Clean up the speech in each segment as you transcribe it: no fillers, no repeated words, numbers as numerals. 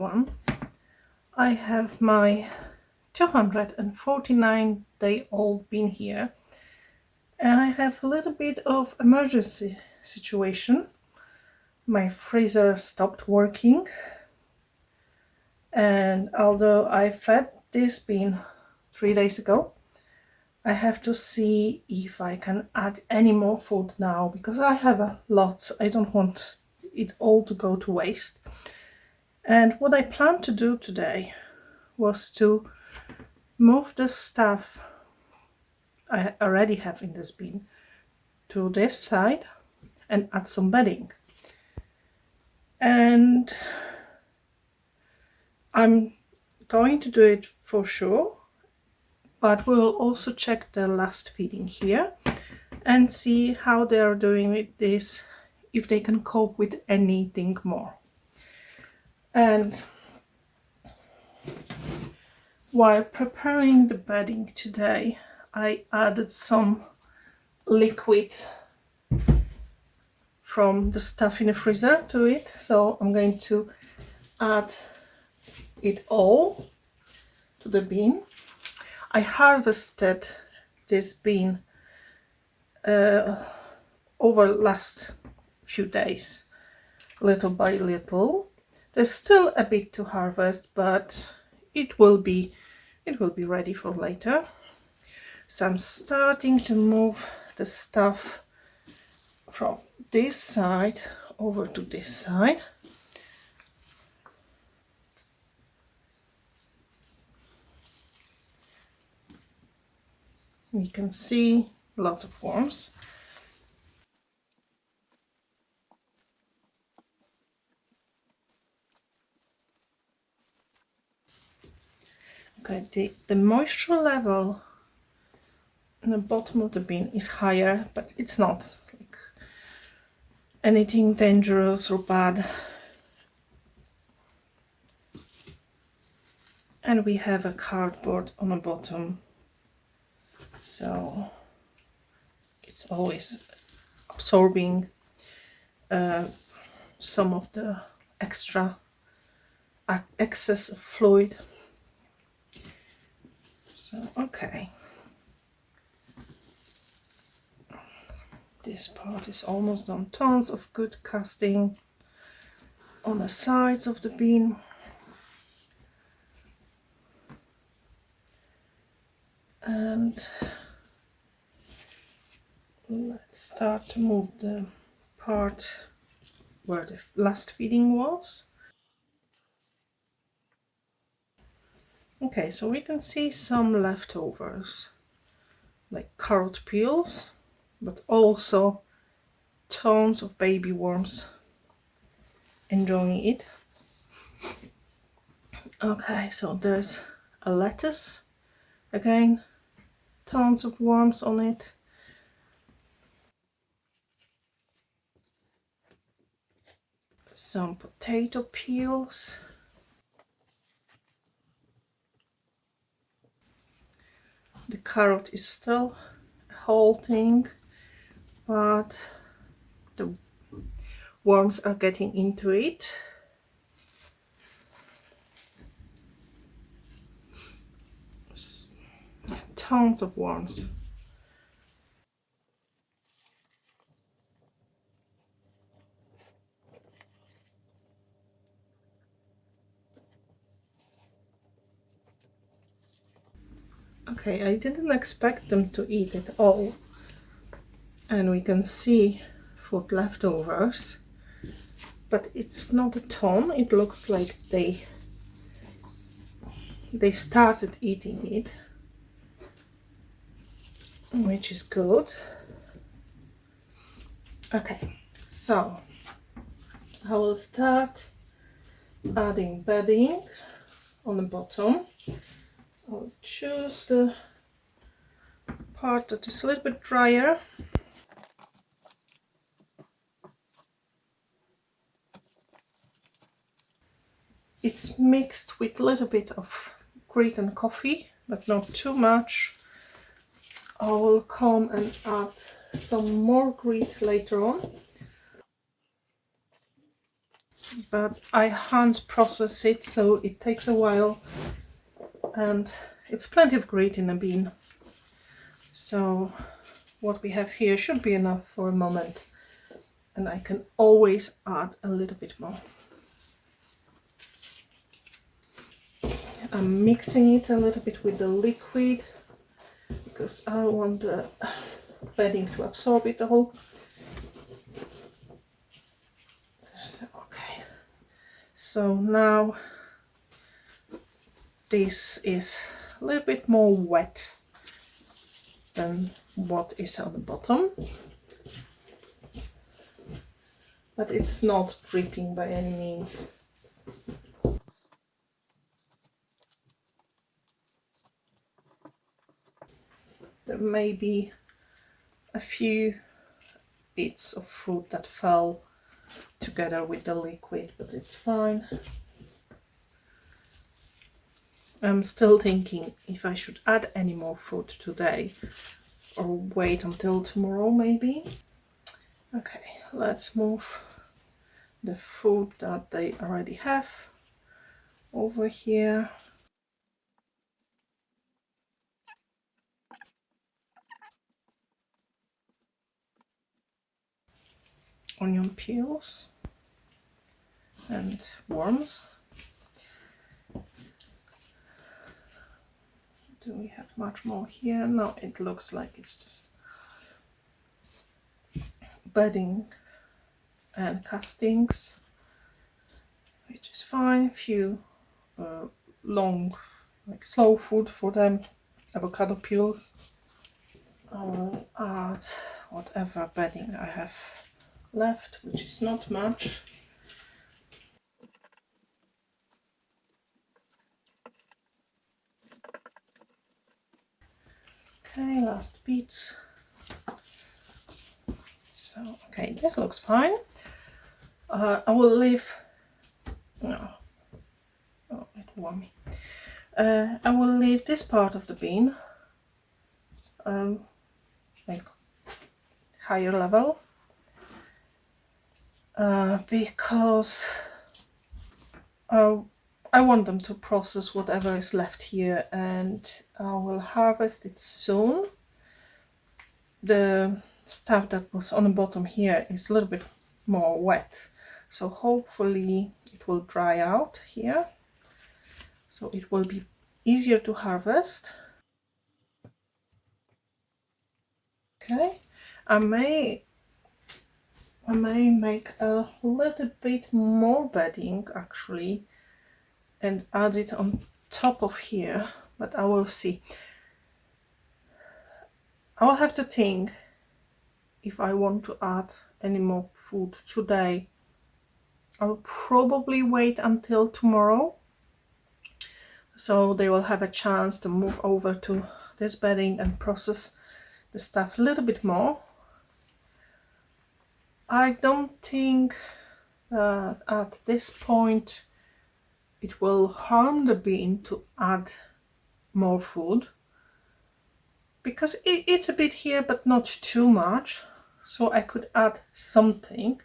one. I have my 249-day-old bean here, and I have a little bit of emergency situation. My freezer stopped working, and although I fed this bean 3 days ago, I have to see if I can add any more food now, because I have lots. I don't want it all to go to waste. And what I planned to do today was to move the stuff I already have in this bin to this side and add some bedding. And I'm going to do it for sure, but we'll also check the last feeding here and see how they are doing with this, if they can cope with anything more. And while preparing the bedding today, I added some liquid from the stuff in the freezer to it, so I'm going to add it all to the bin. I harvested this bean over last few days, little by little. There's still a bit to harvest, but it will be ready for later. So I'm starting to move the stuff from this side over to this side. We can see lots of worms. Okay, the moisture level in the bottom of the bin is higher, but it's not like anything dangerous or bad. And we have a cardboard on the bottom, so it's always absorbing some of the excess fluid. So okay, this part is almost done. Tons of good casting on the sides of the bin. And let's start to move the part where the last feeding was. Okay, so we can see some leftovers, like carrot peels, but also tons of baby worms enjoying it. Okay, so there's a lettuce, again, tons of worms on it. Some potato peels. The carrot is still a whole thing, but the worms are getting into it. Tons of worms. Okay, I didn't expect them to eat it all, and we can see food leftovers, but it's not a ton. It looks like they started eating it, which is good. Okay, so I will start adding bedding on the bottom. I'll choose the part that is a little bit drier. It's mixed with a little bit of grit and coffee, but not too much. I will come and add some more grit later on. but I hand process it, so it takes a while, and it's plenty of grit in a bean. So what we have here should be enough for a moment, and I can always add a little bit more. I'm mixing it a little bit with the liquid because I want the bedding to absorb it all. Okay, so now this is a little bit more wet than what is on the bottom, but it's not dripping by any means. There may be a few bits of fruit that fell together with the liquid, but it's fine. I'm still thinking if I should add any more fruit today or wait until tomorrow maybe. Okay, let's move the fruit that they already have over here. Onion peels and worms. Do we have much more here? No, it looks like it's just bedding and castings, which is fine. A few long, like slow food for them, avocado peels. I will add whatever bedding I have left, which is not much. Okay, last bits. So, okay, this looks fine. I will leave. No, oh, it warm me. I will leave this part of the bean, like higher level, because I want them to process whatever is left here, and I will harvest it soon. The stuff that was on the bottom here is a little bit more wet, so hopefully it will dry out here, so it will be easier to harvest. Okay, I may make a little bit more bedding actually and add it on top of here, but I will see. I will have to think if I want to add any more food today. I'll probably wait until tomorrow, so they will have a chance to move over to this bedding and process the stuff a little bit more. I don't think that at this point it will harm the bean to add more food, because it's a bit here but not too much, so I could add something.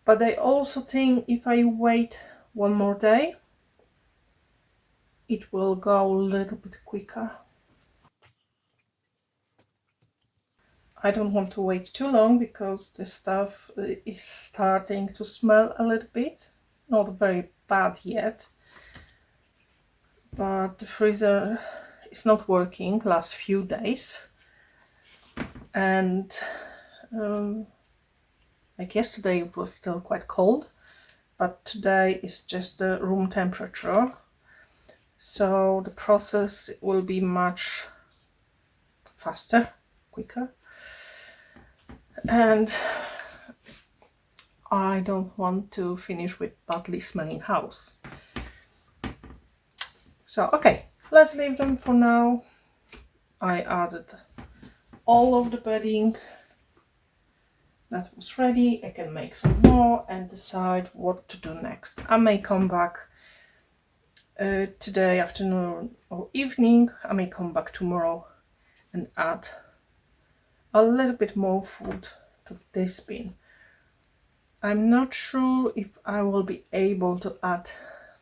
But I also think if I wait one more day it will go a little bit quicker. I don't want to wait too long because the stuff is starting to smell a little bit. Not very bad yet, but the freezer is not working last few days, and like yesterday it was still quite cold, but today is just the room temperature, so the process will be much faster, quicker, and I don't want to finish with badly smelling house. So okay, let's leave them for now. I added all of the bedding that was ready. I can make some more and decide what to do next. I may come back today afternoon or evening. I may come back tomorrow and add a little bit more food to this bin. I'm not sure if I will be able to add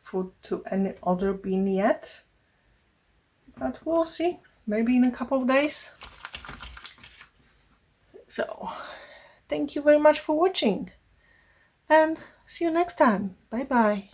food to any other bin yet, but we'll see, maybe in a couple of days. So thank you very much for watching and see you next time. Bye bye.